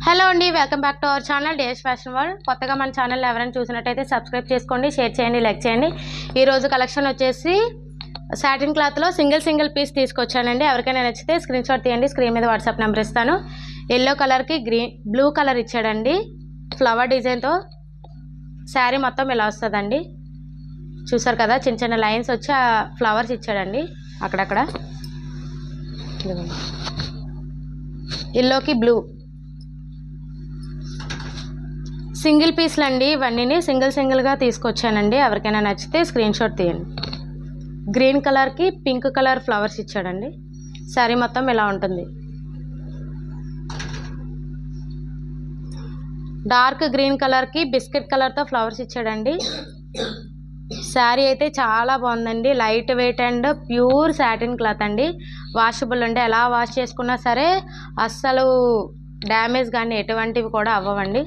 Hello అండి, welcome back to our channel days fashion world. కొత్తగా మన ఛానల్ ఎవరైనా చూసినట్టయితే సబ్స్క్రైబ్ చేసుకోండి, షేర్ చేయండి, లైక్ చేయండి. ఈరోజు కలెక్షన్ వచ్చేసి సాటిన్ క్లాత్లో సింగిల్ పీస్ తీసుకొచ్చానండి. ఎవరికైనా నచ్చితే స్క్రీన్ షాట్ తీయండి, స్క్రీన్ మీద వాట్సాప్ నెంబర్ ఇస్తాను. ఎల్లో కలర్కి బ్లూ కలర్ ఇచ్చాడండి ఫ్లవర్ డిజైన్తో. శారీ మొత్తం ఇలా వస్తుందండి. చూసారు కదా, చిన్న చిన్న లైన్స్ వచ్చి ఆ ఫ్లవర్స్ ఇచ్చాడండి అక్కడక్కడ. ఎల్లోకి బ్లూ సింగిల్ పీస్లు అండి. ఇవన్నీ సింగిల్గా తీసుకొచ్చానండి. ఎవరికైనా నచ్చితే స్క్రీన్ షాట్ తీయండి. గ్రీన్ కలర్కి పింక్ కలర్ ఫ్లవర్స్ ఇచ్చాడండి. శారీ మొత్తం ఇలా ఉంటుంది. డార్క్ గ్రీన్ కలర్కి బిస్కెట్ కలర్తో ఫ్లవర్స్ ఇచ్చాడండి. శారీ అయితే చాలా బాగుందండి. Light weight and pure satin cloth అండి. వాషబుల్ అండి. ఎలా వాష్ చేసుకున్నా సరే అస్సలు డ్యామేజ్ కానీ ఎటువంటివి కూడా అవ్వవండి.